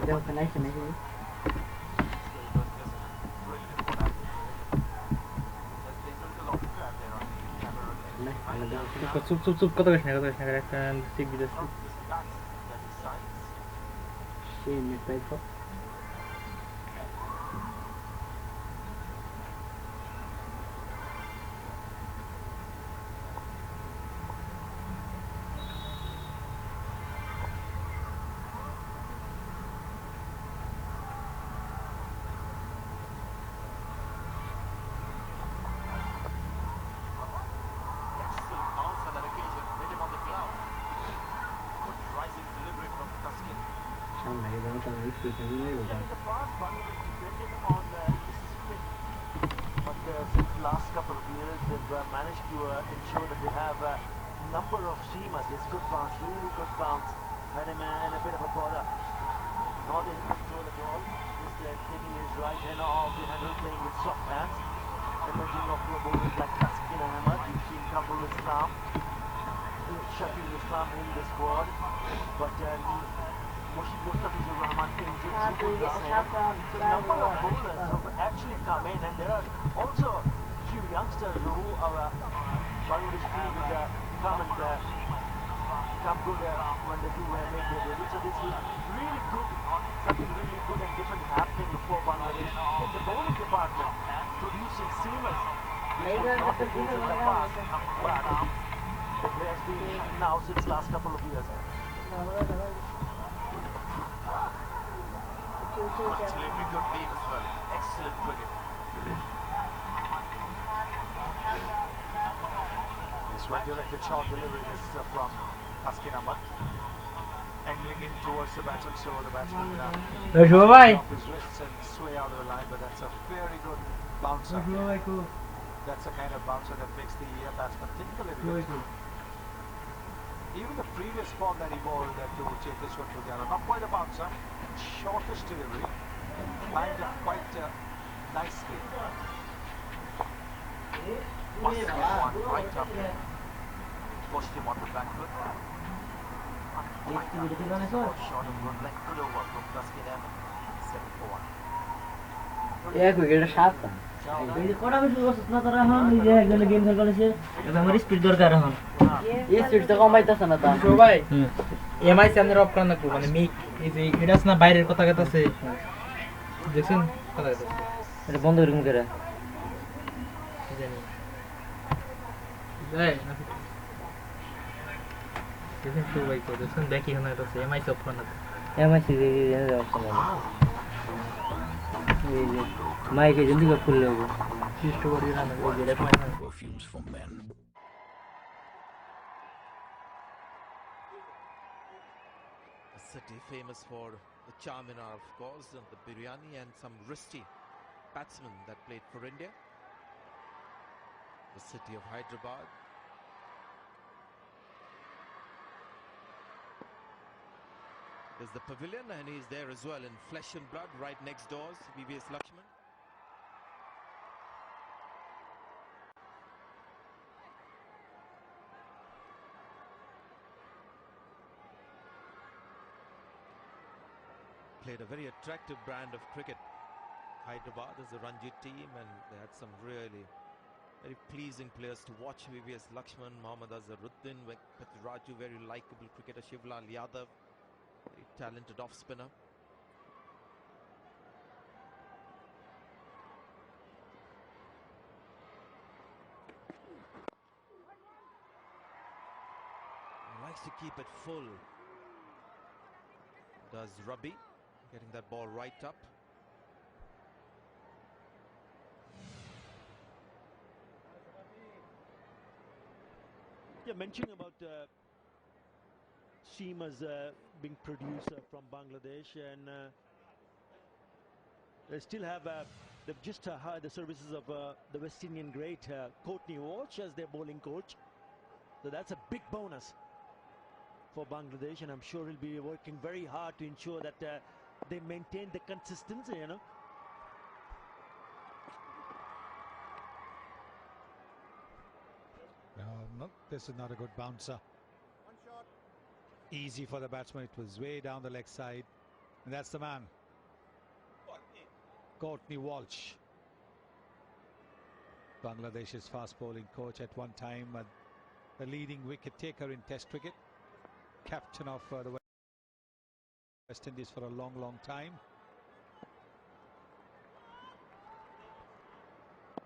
চুপ কত কৃষ্ণ একটা সিক দিতেছি Since last couple of years, they've managed to ensure that they have a number of seamers. Yes, good bounce, really good bounce, and a bit of a bother. Not in control at all. Just taking his right hand off the handle, playing with soft hands. Emerging off the bowlers like Taskin Ahmed. You've seen Kabul Islam, Shakil Islam in the squad, but Mustafizur Rahman injured. So a number of bowlers have actually come in, and there are also a few youngsters who are Bangladesh team would come good when they do make their debut. So this is really good, something really good and different happening for Bangladesh in the bowling department, producing seamers, which was not the case in the past, but it has been now since last couple of years. Absolutely good team as well. Excellent cricket. This well-directed shot delivery is from Taskin Ahmed. Angling in towards the batsman, so the batsman off his wrists and sway out of the line, but that's a very good bouncer. That's the kind of bouncer that makes the batsman think a little bit. Even the previous ball that he bowled to Cheteshwar Pujara, not quite a bouncer, shortish delivery, lined up quite nicely. Must get one right up, pushed him on the back foot. Shot of good leg, good over from Taskin Ahmed, 7 for 1. এক উইকেটে 7 run এই কটা বেশি করছিস না তোরা এখন এই যে একজন গেম খেল করেছে এটা আমার স্পিড দরকার এখন এই স্পিড তো কমাইতাছ না তা সবাই এমআই সামনে অফ করার লাগবে মানে মিক এই যে এটা না বাইরের কথা আছে দেখছেন কথা আছে এটা বন্ধ করুন করে জানি এই না দেখেন সবাই কো দেখছেন দেখি না এটা এমআই অফ করার এমআই সি অফ করা এই যে মাইকে জলদি করে খুললে হবে শিষ্ট বডি রান ওই যে দেখো perfumes for men. A city famous for the charminar, of course, and the biryani and some wristy batsmen that played for India. The city of Hyderabad. There's the pavilion, and he's there as well in flesh and blood, right next doors, VVS Lakshman. Played a very attractive brand of cricket. Hyderabad is a Ranji team, and they had some really very pleasing players to watch. VVS Lakshman, Mohammad Azharuddin, Venkatpati Raju, very likeable cricketer, Shivlal Yadav, very talented off spinner. He likes to keep it full. Does Rabi, getting that ball right up. Yeah, mentioning about seamers being produced from Bangladesh, and they still have they've just hired the services of the West Indian great Courtney Walsh as their bowling coach, so that's a big bonus for Bangladesh, and I'm sure he'll be working very hard to ensure that they maintain the consistency, you know. No, this is not a good bouncer. Easy for the batsman. It was way down the leg side. And that's the man, Courtney Walsh. Bangladesh's fast bowling coach at one time, the leading wicket taker in Test cricket, captain of the West Indies for a long time.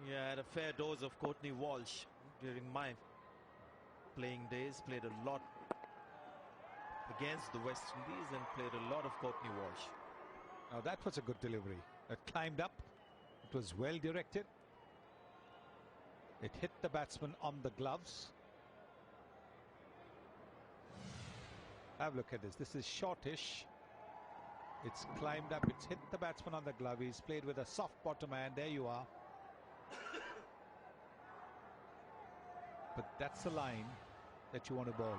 Yeah, I had a fair dose of Courtney Walsh during my playing days. Played a lot against the West Indies and played a lot of Courtney Walsh. Now that was a good delivery. It climbed up. It was well directed. It hit the batsman on the gloves. Have a look at this. This is shortish. It's climbed up. It's hit the batsman on the glove. He's played with a soft bottom hand. There you are. But that's the line that you want to bowl.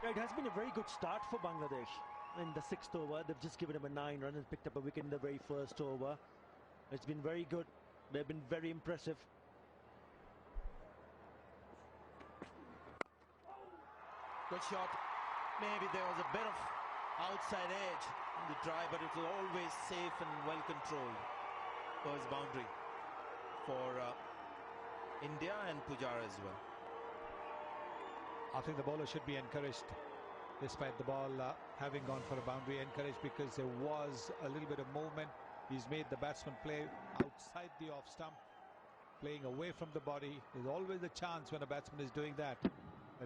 It has been a very good start for Bangladesh. In the 6th over, they've just given him a 9 run and picked up a wicket in the very first over. It's been very good. They've been very impressive. Good shot. Maybe there was a bit of outside edge in the try, but it was always safe and well controlled. First boundary for India and Pujara as well. I think the bowler should be encouraged, despite the ball having gone for a boundary, encouraged because there was a little bit of movement. He's made the batsman play outside the off stump, playing away from the body. There's always a chance when a batsman is doing that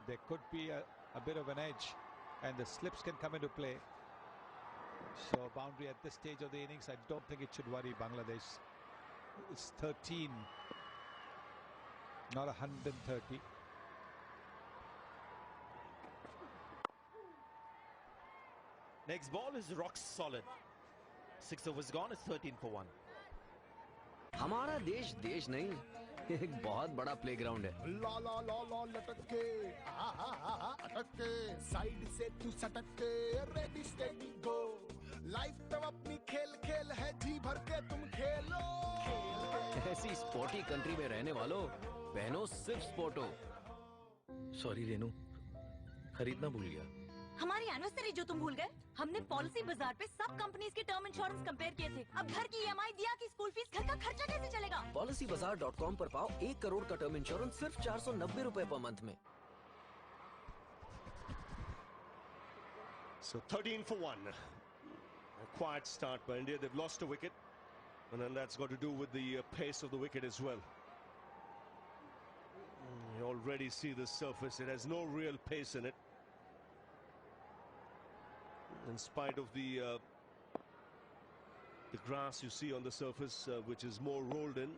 there could be a bit of an edge and the slips can come into play. So boundary at this stage of the innings, I don't think it should worry Bangladesh. It's 13, not 130. Next ball is rock solid. 6 overs gone. It's 13 for 1. हमारा देश देश नहीं एक बहुत बड़ा playground है ला ला ला ला लटक के अटक के साइड से तू सटक के रेडी स्टेडी गो लाइफ तो अपनी खेल खेल है जी भर के तुम खेलो ऐसी स्पोर्टी कंट्री में रहने वालों बहनों सिर्फ स्पोर्टो सॉरी रेनू खरीदना भूल गया हमारी एनिवर्सरी जो तुम भूल गए हमने पॉलिसी बाजार पे सब कंपनीज के टर्म इंश्योरेंस कंपेयर किए थे अब घर की ईएमआई दिया कि स्कूल फीस घर का खर्चा कैसे चलेगा policybazaar.com पर पाओ 1 करोड़ का टर्म इंश्योरेंस सिर्फ 490 रुपए पर मंथ में So 13 for 1. A quiet start by India. They've lost a wicket. And then that's got to do with the pace of the wicket as well. You already see the surface. It has no real pace in it. In spite of the grass you see on the surface, which is more rolled in.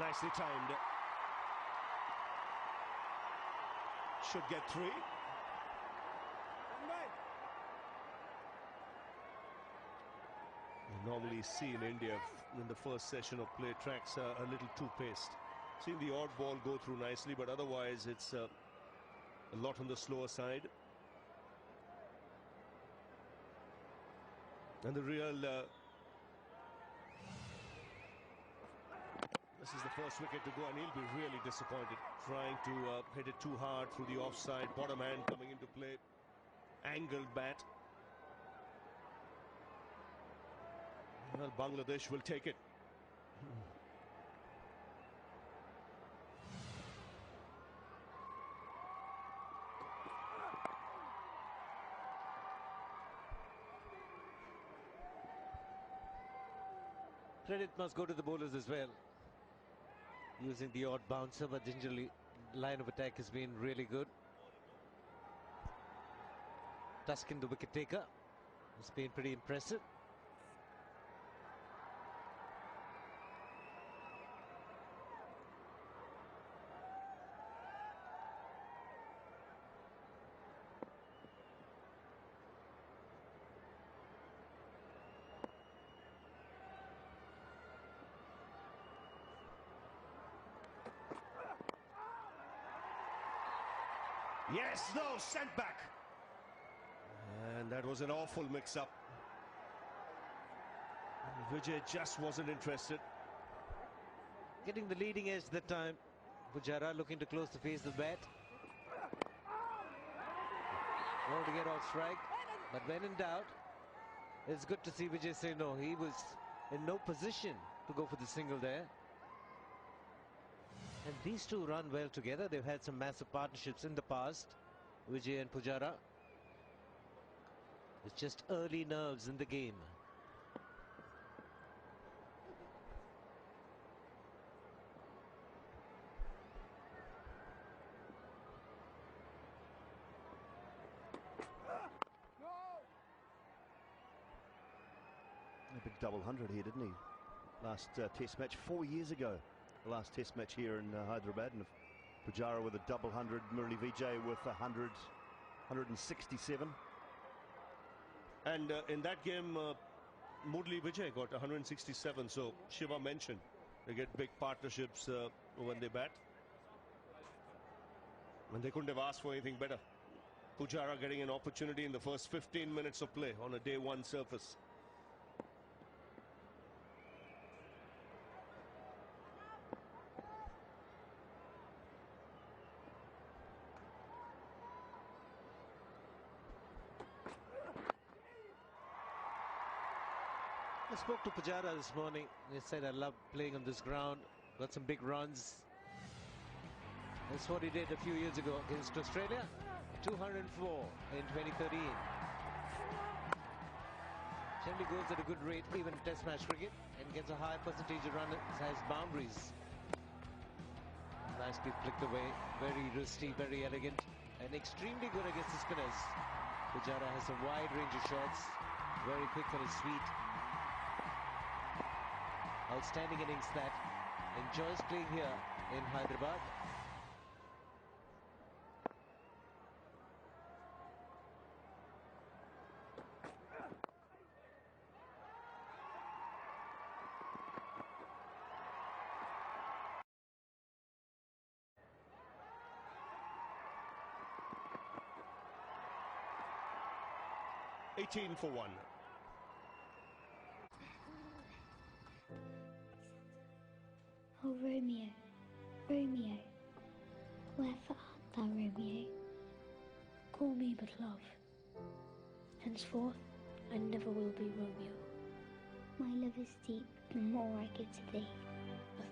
Nicely timed. Should get 3. You normally see in India in the first session of play tracks a little too paced. Seen the odd ball go through nicely, but otherwise it's a lot on the slower side. And the real this is the first wicket to go and he'll be really disappointed trying to hit it too hard through the offside. Bottom hand coming into play, angled bat. Well, Bangladesh will take it. Credit must go to the bowlers as well. Using the odd bouncer, but generally line of attack has been really good. Tuskin, the wicket taker, has been pretty impressive. Yes, no, sent back. And that was an awful mix-up. Vijay just wasn't interested. Getting the leading edge that time. Pujara looking to close the face of the bat. Wanted to get off strike, but when in doubt, it's good to see Vijay say no. He was in no position to go for the single there. And these two run well together. They've had some massive partnerships in the past, Vijay and Pujara. It's just early nerves in the game. A big double hundred here, didn't he? Last test match 4 years ago. The last test match here in Hyderabad. And Pujara with a double hundred, Murali Vijay with 167. And in that game, Murali Vijay got 167. So Shiva mentioned they get big partnerships when they bat. And they couldn't have asked for anything better. Pujara getting an opportunity in the first 15 minutes of play on a day one surface. I spoke to Pujara this morning. He said, I love playing on this ground. Got some big runs. That's what he did a few years ago against Australia. 204 in 2013. Generally goes at a good rate, even in Test match cricket, and gets a high percentage of runs as boundaries. Nicely flicked away. Very wristy, very elegant, and extremely good against the spinners. Pujara has a wide range of shots. Very quick on his feet. Outstanding innings that enjoys playing here in Hyderabad. $18 for 1. Oh, Romeo, Romeo, wherefore art thou, Romeo? Call me but love. Henceforth, I never will be Romeo. My love is deep, the more I give to thee.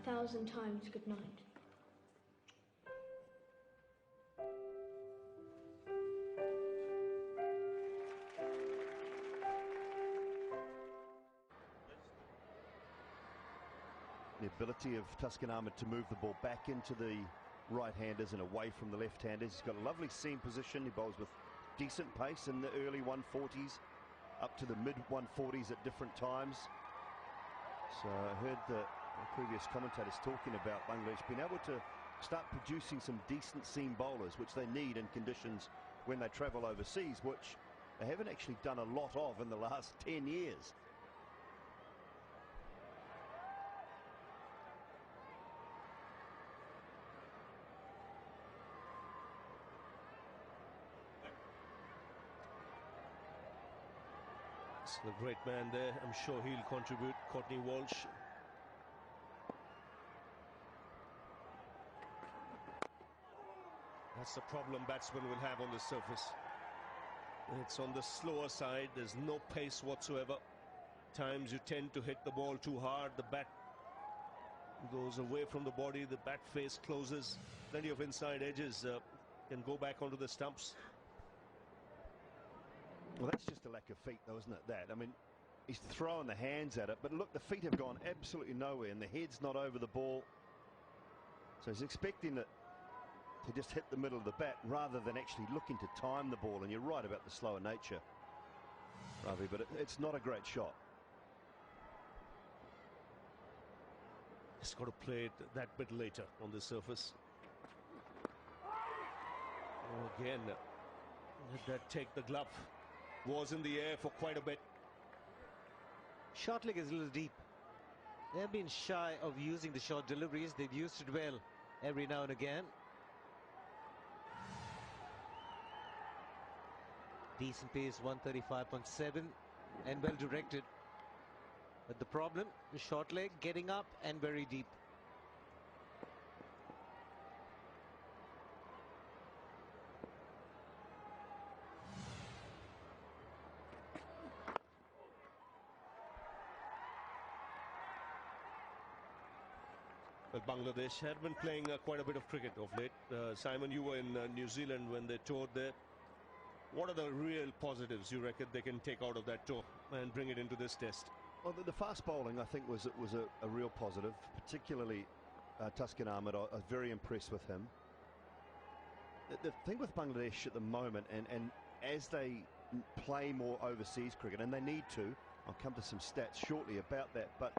1,000 times good night. The ability of Tuscan Ahmed to move the ball back into the right-handers and away from the left-handers. He's got a lovely seam position. He bowls with decent pace in the early 140s, up to the mid-140s at different times. So I heard the previous commentators talking about Bangladesh being able to start producing some decent seam bowlers, which they need in conditions when they travel overseas, which they haven't actually done a lot of in the last 10 years. The great man there, I'm sure he'll contribute. Courtney Walsh. That's the problem batsmen will have on the surface. It's on the slower side. There's no pace whatsoever. Times you tend to hit the ball too hard. The bat goes away from the body. The bat face closes. Plenty of inside edges can go back onto the stumps. Well, that's just a lack of feet, though, isn't it? That, I mean, he's throwing the hands at it, but look, the feet have gone absolutely nowhere, and the head's not over the ball. So he's expecting it to just hit the middle of the bat rather than actually looking to time the ball. And you're right about the slower nature, Ravi, but it's not a great shot. He's got to play it that bit later on the surface. Oh, again, let that take the glove. Was in the air for quite a bit. Short leg is a little deep. They've been shy of using the short deliveries. They've used it well every now and again. Decent pace, 135.7, and well directed. But the problem, the short leg getting up and very deep. Well, Bangladesh had been playing quite a bit of cricket of late. Simon, you were in New Zealand when they toured there. What are the real positives you reckon they can take out of that tour and bring it into this test? Well, the fast bowling, I think, was a real positive, particularly Tuscan Ahmed. I was very impressed with him. The thing with Bangladesh at the moment, and as they play more overseas cricket, and they need to, I'll come to some stats shortly about that, but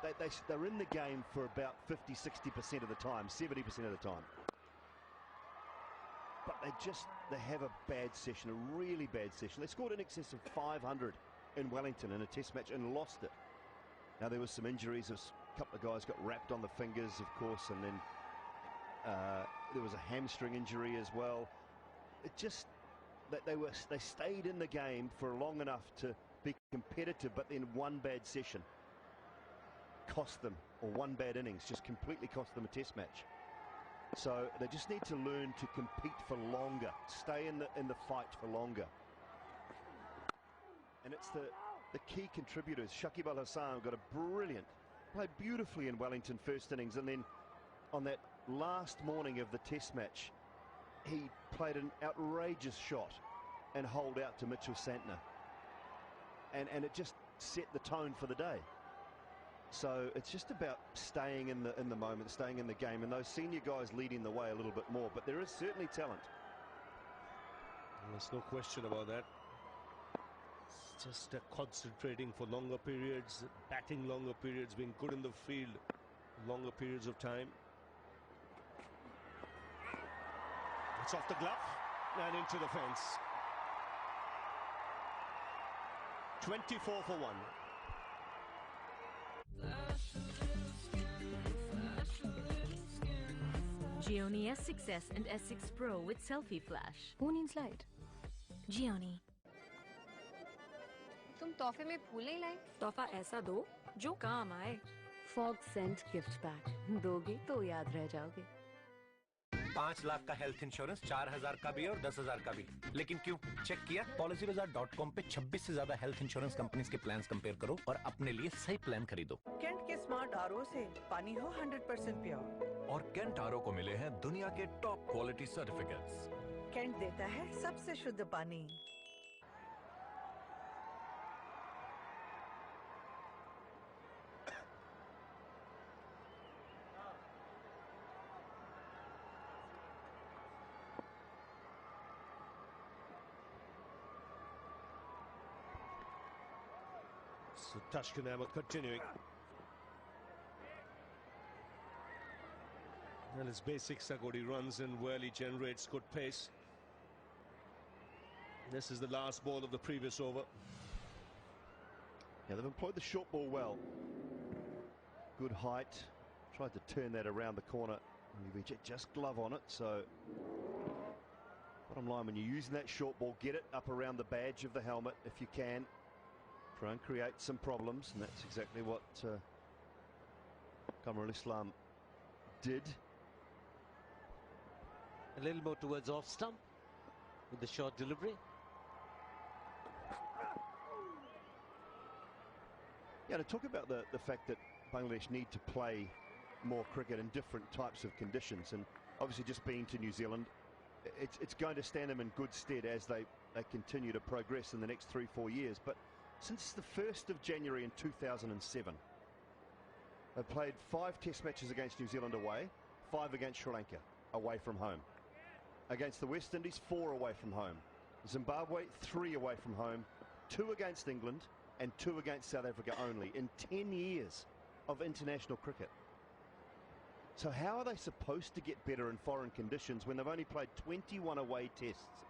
they're in the game for about 50-60% of the time, 70% of the time. But they have a bad session, a really bad session. They scored in excess of 500 in Wellington in a test match and lost it. Now, there was some injuries. A couple of guys got wrapped on the fingers, of course, and then there was a hamstring injury as well. It just that they stayed in the game for long enough to be competitive, but then one bad session cost them, or one bad innings just completely cost them a test match. So they just need to learn to compete for longer, stay in the fight for longer. And it's the key contributors. Shakib Al Hasan got a played beautifully in Wellington first innings, and then on that last morning of the test match, he played an outrageous shot and holed out to Mitchell Santner. And it just set the tone for the day. So it's just about staying in the moment, staying in the game, and those senior guys leading the way a little bit more. But there is certainly talent. There's no question about that. It's just concentrating for longer periods, batting longer periods, being good in the field longer periods of time. It's off the glove and into the fence. 24 for 1. Gioni S6s and S6 Pro with selfie flash. Who needs light? Gioni. तुम तोहफे में फूल नहीं लाए? तोहफा ऐसा दो जो काम आए। फॉग सेंट गिफ्ट पैक दोगे तो याद रह जाओगे। 5 लाख का हेल्थ इंश्योरेंस, 4,000 का भी और 10,000 का भी। लेकिन क्यों? चेक किया? policybazaar.com पे 26 से ज्यादा हेल्थ इंश्योरेंस कंपनीज के प्लान्स कंपेयर करो और अपने लिए सही प्लान खरीदो। केंट के स्मार्ट आरओ से पानी हो 100% प्योर। और केंट आरओ को मिले हैं दुनिया के टॉप क्वालिटी सर्टिफिकेट्स। केंट देता है सबसे शुद्ध पानी। So Tashkent Ahmed continuing. And his basics are good. He runs in well, he generates good pace. This is the last ball of the previous over. Yeah, they've employed the short ball well. Good height. Tried to turn that around the corner. Just glove on it. So bottom line, when you're using that short ball, get it up around the badge of the helmet if you can. Try and create some problems, and that's exactly what Qamar Islam did. A little more towards off stump with the short delivery. Yeah, to talk about the fact that Bangladesh need to play more cricket in different types of conditions, and obviously just being to New Zealand, it's going to stand them in good stead as they continue to progress in the next 3-4 years. But since the 1st of January in 2007, they've played 5 test matches against New Zealand away, 5 against Sri Lanka away from home. Against the West Indies, 4 away from home. Zimbabwe, 3 away from home, 2 against England and 2 against South Africa only in 10 years of international cricket. So how are they supposed to get better in foreign conditions when they've only played 21 away tests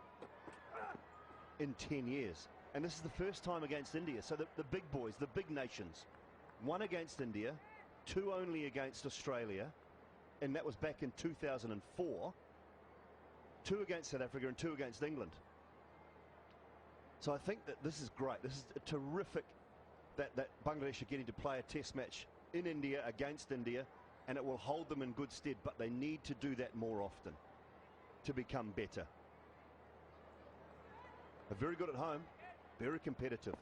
in 10 years? And this is the first time against India. So the big boys, the big nations, 1 against India, 2 only against Australia, and that was back in 2004, 2 against South Africa and 2 against England. So I think that this is great. This is terrific that Bangladesh are getting to play a test match in India against India, and it will hold them in good stead, but they need to do that more often to become better. They're very good at home, very competitive.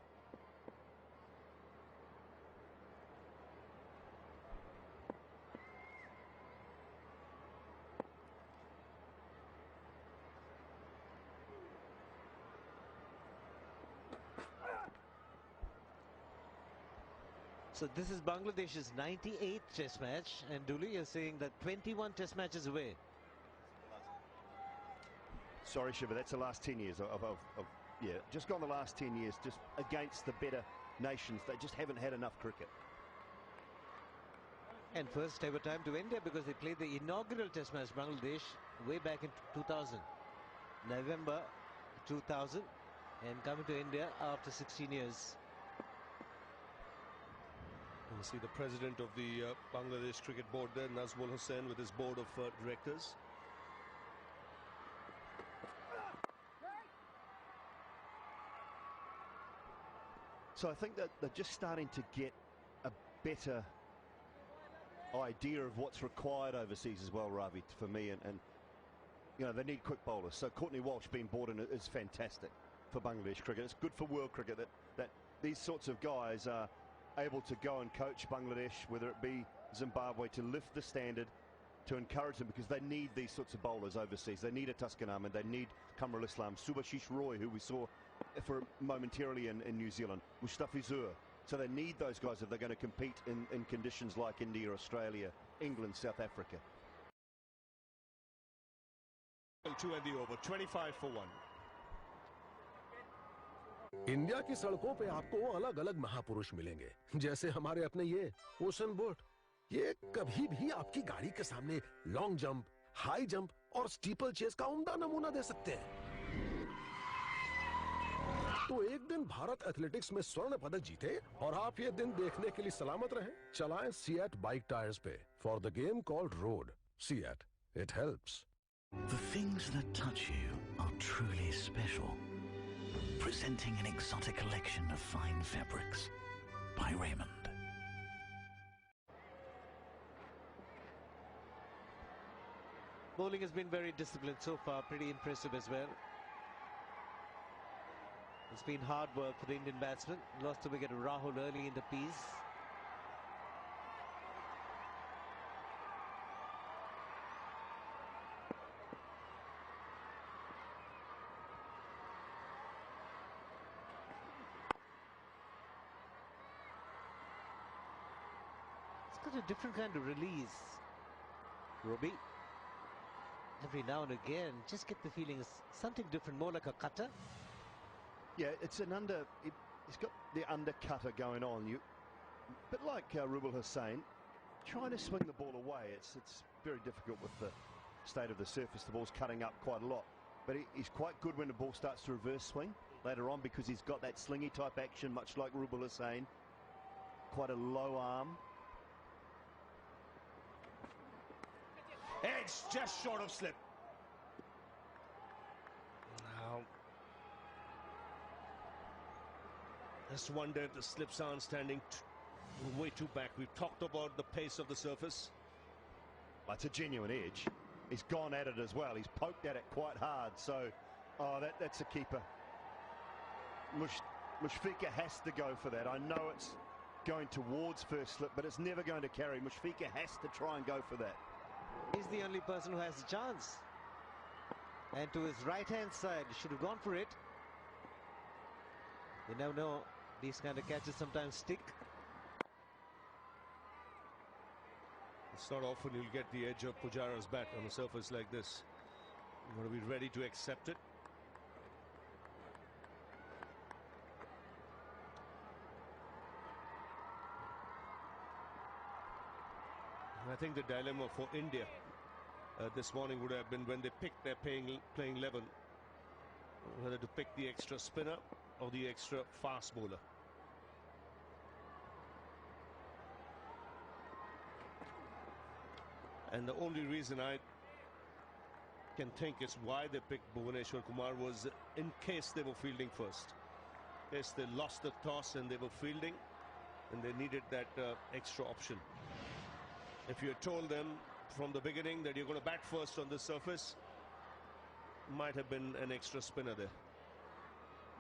So this is Bangladesh's 98th test match, and Dooley, you're saying that 21 test matches away. Sorry, Shiva, that's the last 10 years yeah, just gone the last 10 years, just against the better nations. They just haven't had enough cricket. And first ever time to India, because they played the inaugural test match, Bangladesh, way back in 2000. November 2000, and coming to India after 16 years. You see the president of the Bangladesh Cricket Board there, Nazmul Hussain, with his board of directors. So I think that they're just starting to get a better idea of what's required overseas as well, Ravi, for me. And you know, they need quick bowlers. So Courtney Walsh being brought in is fantastic for Bangladesh cricket. It's good for world cricket that these sorts of guys are able to go and coach Bangladesh, whether it be Zimbabwe, to lift the standard, to encourage them, because they need these sorts of bowlers overseas. They need a Tuscan Ahmed, they need Kamrul Islam, Subhashish Roy, who we saw for momentarily in New Zealand, Mustafizur. So they need those guys if they're going to compete in conditions like India, Australia, England, South Africa. 2 and the over, 25 for 1. India की सड़कों पे आपको अलग अलग महापुरुष मिलेंगे, जैसे हमारे अपने ये ओशन बोट। ये कभी भी आपकी गाड़ी के सामने लॉन्ग जंप, हाई जंप और स्टीपल चेस का उम्दा नमूना दे सकते हैं। तो एक दिन भारत एथलेटिक्स में स्वर्ण पदक जीते और आप ये दिन देखने के लिए सलामत रहें। चलाएं सिएट बाइक टायर्स पे for the game called road. CEAT, it helps. The things that touch you are truly special. Presenting an exotic collection of fine fabrics by Raymond. Bowling has been very disciplined so far, pretty impressive as well. It's been hard work for the Indian batsman. Lost the wicket to Rahul early in the piece. It's got a different kind of release, Robbie. Every now and again, just get the feeling it's something different, more like a cutter. Yeah, it's an he's got the undercutter going on. A bit like Rubal Hussain, trying to swing the ball away. It's very difficult with the state of the surface. The ball's cutting up quite a lot. But he's quite good when the ball starts to reverse swing later on, because he's got that slingy type action, much like Rubal Hussain. Quite a low arm. Edge just short of slip. Now, just wonder if the slips aren't standing way too back. We've talked about the pace of the surface. That's a genuine edge. He's gone at it as well. He's poked at it quite hard. So, that's a keeper. Mushfiqur has to go for that. I know it's going towards first slip, but it's never going to carry. Mushfiqur has to try and go for that. He's the only person who has a chance. And to his right-hand side, should have gone for it. You never know, these kind of catches sometimes stick. It's not often you'll get the edge of Pujara's bat on a surface like this. You've got to be ready to accept it. And I think the dilemma for India this morning would have been, when they picked their playing 11, whether to pick the extra spinner or the extra fast bowler. And the only reason I can think is why they picked Bhuvaneshwar Kumar was in case they were fielding first. In case they lost the toss and they were fielding, and they needed that extra option. If you had told them from the beginning that you're going to bat first on this surface, might have been an extra spinner there.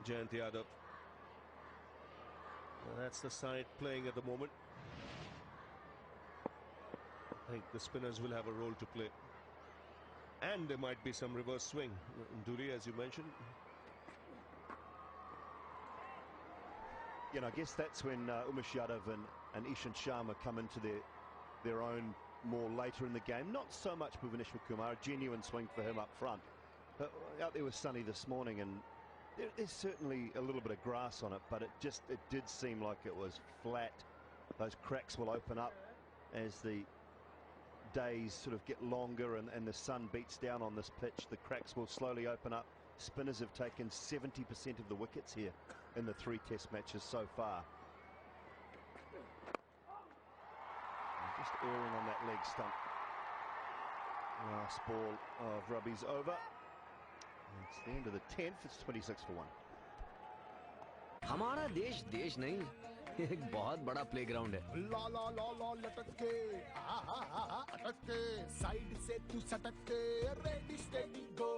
Jayant Yadav. Well, that's the side playing at the moment. I think the spinners will have a role to play. And there might be some reverse swing. Duri, as you mentioned. You know, I guess that's when Umesh Yadav and Ishan Sharma come into their own more later in the game. Not so much Bhuvaneshwar Kumar, a genuine swing for him up front. But out there was sunny this morning, and there's certainly a little bit of grass on it, but it did seem like it was flat. Those cracks will open up as the days sort of get longer and the sun beats down on this pitch. The cracks will slowly open up. Spinners have taken 70% of the wickets here in the 3 test matches so far. Just erring on that leg stump. Last ball of Ravi's over. It's the end of the 10th. It's 26 for 1. हमारा देश देश नहीं, एक बहुत बड़ा playground है। ला ला ला ला लटक के अटक के साइड से तू सटक के रेडी स्टेडी गो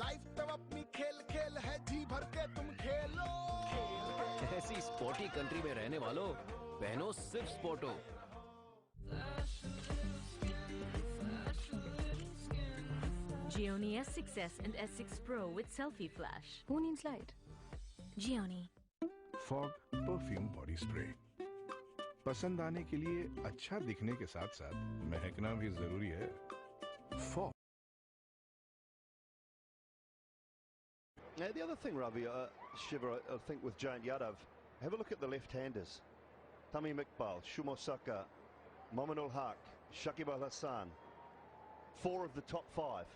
लाइफ तब अपनी खेल खेल है जी भर के तुम खेलो। ऐसी स्पोर्टी कंट्री में रहने वालों, पहनो सिर्फ स्पोर्टो। Gioni S6s and S6 Pro with selfie flash. Who needs light? Gioni. Fog perfume body spray पसंद आने के लिए अच्छा दिखने के साथ साथ महकना भी जरूरी है। Fog. Now, the other thing, Ravi, Shiva, I think with Jayant Yadav, have a look at the left-handers. Tamim Iqbal, Shumo Saka, Mominul Haq, Shakib Al Hassan. 4 of the top 5,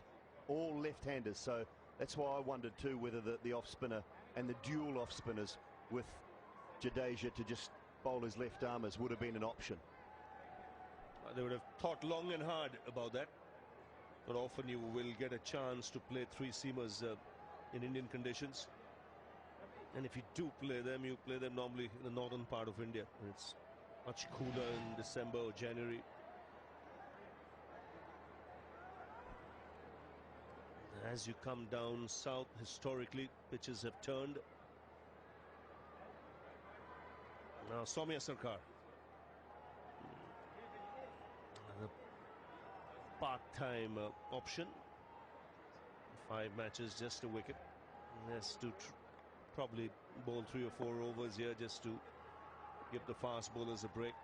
all left-handers. So that's why I wondered too whether the off-spinner and the dual off-spinners with Jadeja to just bowl his left armers would have been an option. They would have thought long and hard about that. But often you will get a chance to play 3 seamers in Indian conditions. And if you do play them, you play them normally in the northern part of India. And it's much cooler in December or January. As you come down south, historically, pitches have turned. Now Soumya Sarkar. The part-time option. 5 matches, just a wicket. Has to probably bowl 3 or 4 overs here just to give the fast bowlers a break.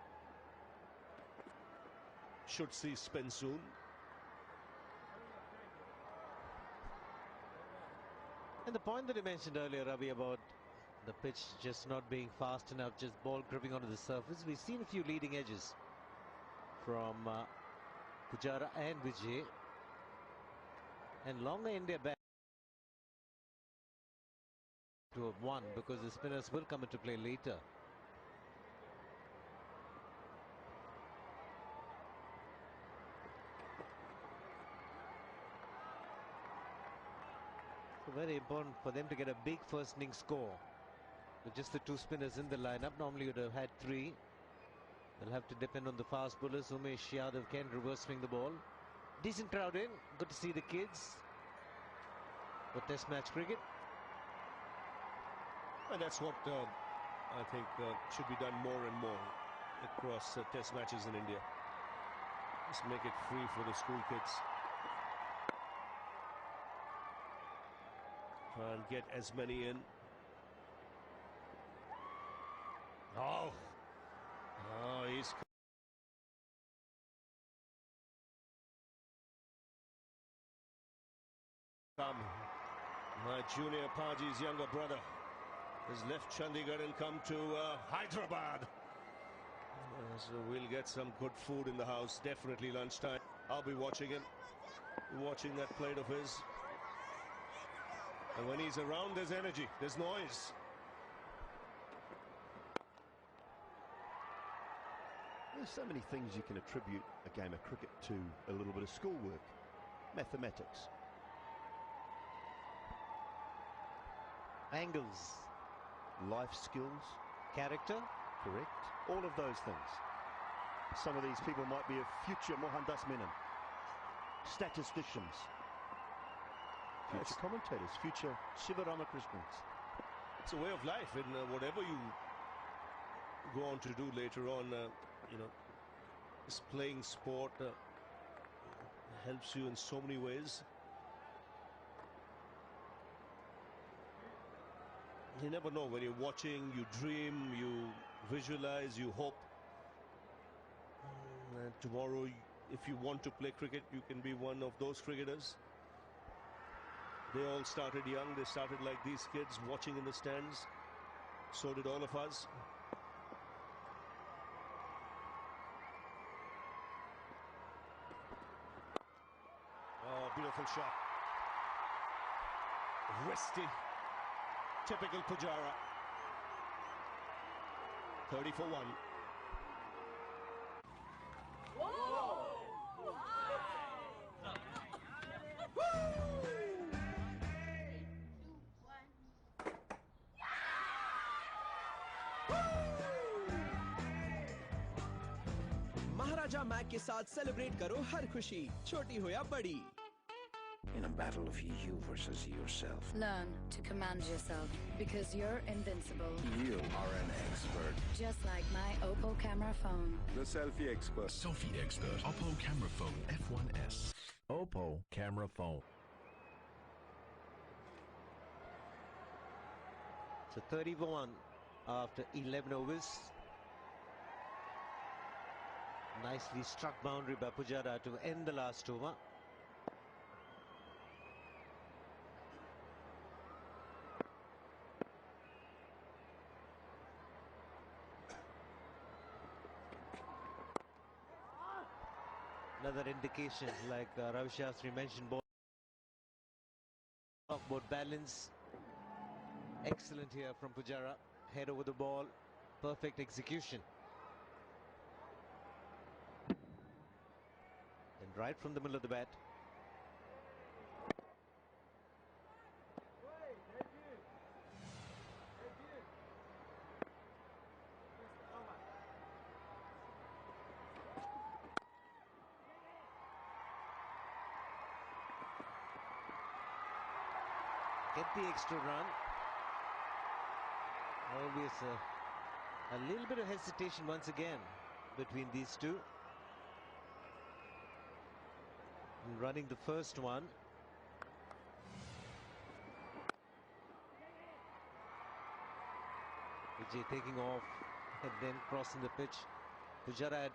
Should see spin soon. And the point that you mentioned earlier, Ravi, about the pitch just not being fast enough, just ball gripping onto the surface. We've seen a few leading edges from Pujara and Vijay. And longer India back to have won because the spinners will come into play later. So very important for them to get a big first innings score. With just the 2 spinners in the lineup, normally you'd have had 3. They'll have to depend on the fast bowlers. Umesh Yadav can reverse swing the ball. Decent crowd in. Good to see the kids for test match cricket. And that's what I think should be done more and more across test matches in India. Just make it free for the school kids. Try and get as many in. Oh, he's come. My junior Paji's younger brother has left Chandigarh and come to Hyderabad. So we'll get some good food in the house. Definitely lunchtime. I'll be watching him, watching that plate of his. And when he's around, there's energy, there's noise. There's so many things you can attribute a game of cricket to. A little bit of schoolwork, mathematics, angles, life skills, character. Correct. All of those things. Some of these people might be a future Mohandas Menon, statisticians, future commentators, future Shiva Ramakrishnans. It's a way of life, and whatever you go on to do later on, you know, this playing sport helps you in so many ways. You never know. When you're watching, you dream, you visualize, you hope. And tomorrow, if you want to play cricket, you can be one of those cricketers. They all started young. They started like these kids watching in the stands. So did all of us. Oh, beautiful shot. Wristy. Typical Pujara. 30 for 1. Maharaja Mac के साथ celebrate करो हर खुशी, छोटी हो या बड़ी. In a battle of you versus yourself, Learn to command yourself because you're invincible. you are an expert. Just like my Oppo camera phone. The selfie expert. Selfie expert. Oppo camera phone F1S. Oppo camera phone. So 30 for 1 after 11 overs. Nicely struck boundary by Pujara to end the last over. Another indication, like Ravi Shastri mentioned, board balance. Excellent here from Pujara. Head over the ball. Perfect execution. And right from the middle of the bat. Get the extra run. Always a little bit of hesitation once again between these two. And running the first one. Vijay taking off and then crossing the pitch. Pujara had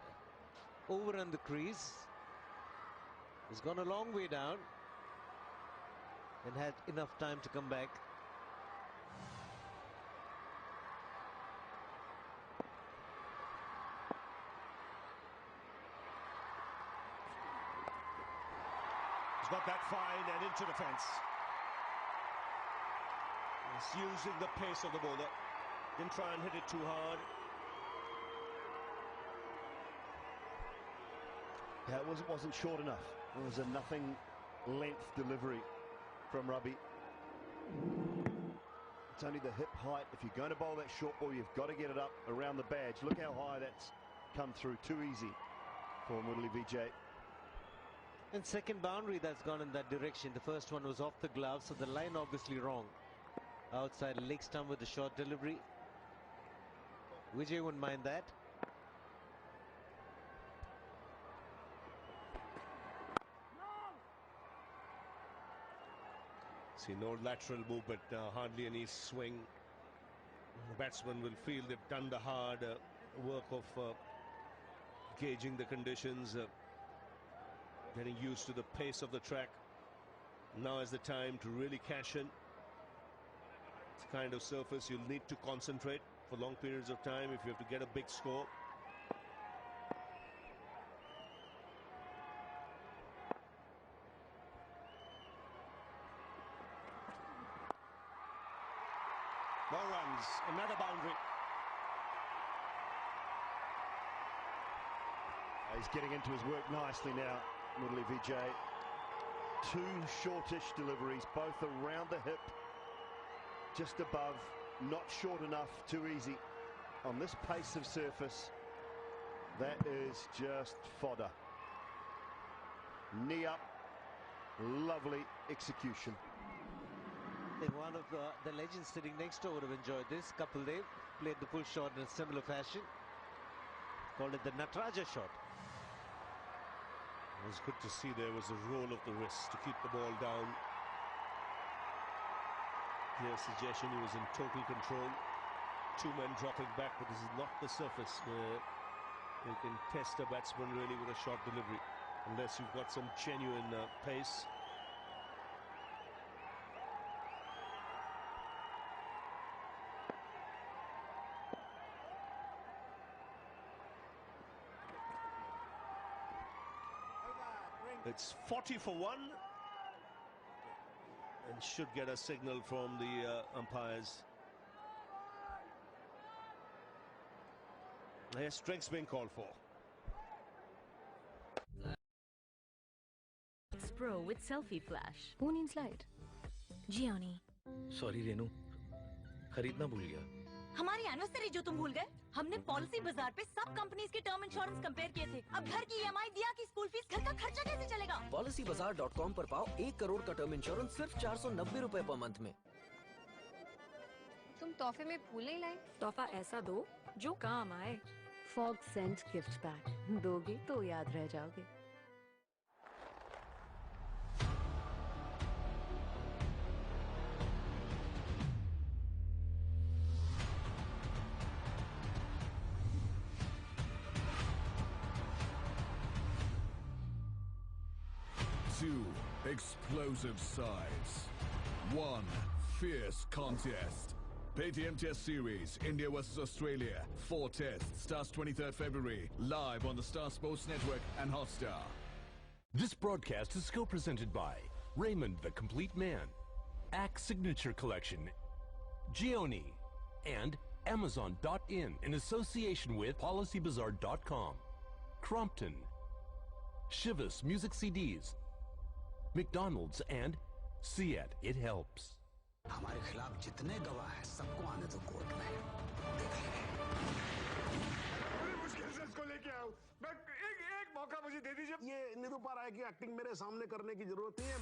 overrun the crease. He's gone a long way down and had enough time to come back. He's got that fine and into the fence. He's using the pace of the bowler. Didn't try and hit it too hard. Yeah, it wasn't short enough. It was a nothing length delivery from Ravi. It's only the hip height. If you're going to bowl that short ball, you've got to get it up around the badge. Look how high that's come through. Too easy for Murali Vijay. And second boundary that's gone in that direction. The first one was off the glove, so the line obviously wrong. Outside leg stump with the short delivery. Vijay wouldn't mind that. See, no lateral movement, hardly any swing. The batsman will feel they've done the hard work of gauging the conditions, getting used to the pace of the track. Now is the time to really cash in. It's the kind of surface you'll need to concentrate for long periods of time if you have to get a big score. No runs, another boundary. He's getting into his work nicely now, Murali Vijay. Two shortish deliveries, both around the hip, just above, not short enough, too easy. On this pace of surface, that is just fodder. Knee up, lovely execution. I think one of the legends sitting next door would have enjoyed this. Kapil Dev played the full shot in a similar fashion. Called it the Nataraja shot. It was good to see there was a roll of the wrist to keep the ball down. clear suggestion he was in total control. Two men dropping back, but this is not the surface where you can test a batsman really with a short delivery, unless you've got some genuine pace. It's 40 for 1 and should get a signal from the umpires. Yes, strikes being called for. Pro with selfie flash. Who needs light? Gioni. Sorry Renu, खरीदना भूल गया। हमारी anniversary जो तुम भूल गए? हमने policy बाजार पे सब कंपनीज के टर्म इंश्योरेंस कंपेयर किए थे। अब घर की ईएमआई, दिया की स्कूल फीस, घर का खर्चा कैसे चलेगा? PolicyBazaar.com पर पाओ 1 करोड़ का टर्म इंश्योरेंस सिर्फ 490 रुपए पर मंथ में। तुम तोहफे में फूल नहीं लाए? तोहफा ऐसा दो जो काम आए। फॉग सेंट गिफ्ट पैक दोगे तो याद रह जाओगे। Two explosive sides. One fierce contest. Paytm Test Series, India vs Australia. 4 tests, starts 23rd February, live on the Star Sports Network and Hotstar. This broadcast is co-presented by Raymond the Complete Man, Axe Signature Collection, Gioni, and Amazon.in in association with PolicyBazaar.com, Crompton, Shivas Music CDs, McDonald's, and Seat, it helps. हमारे खिलाफ जितने गवाह हैं सबको आने दो court में देख लेंगे। बड़ी मुश्किल से इसको लेके आया हूं। मैं एक मौका मुझे दे दीजिए। ये निरूपा राय की एक्टिंग मेरे सामने करने की जरूरत नहीं है।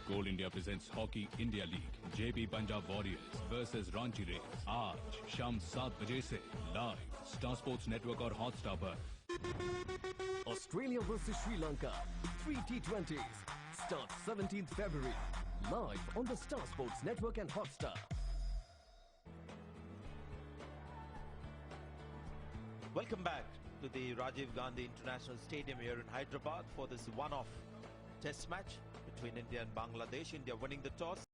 Coal India presents Hockey India League, JP Punjab Warriors versus Ranchi Rays, आज शाम 7 बजे से live Star Sports Network और Hotstar पर। Australia versus Sri Lanka, 3 T20s, starts 17th February, live on the Star Sports Network and Hotstar. Welcome back to the Rajiv Gandhi International Stadium here in Hyderabad for this one-off test match between India and Bangladesh. India winning the toss.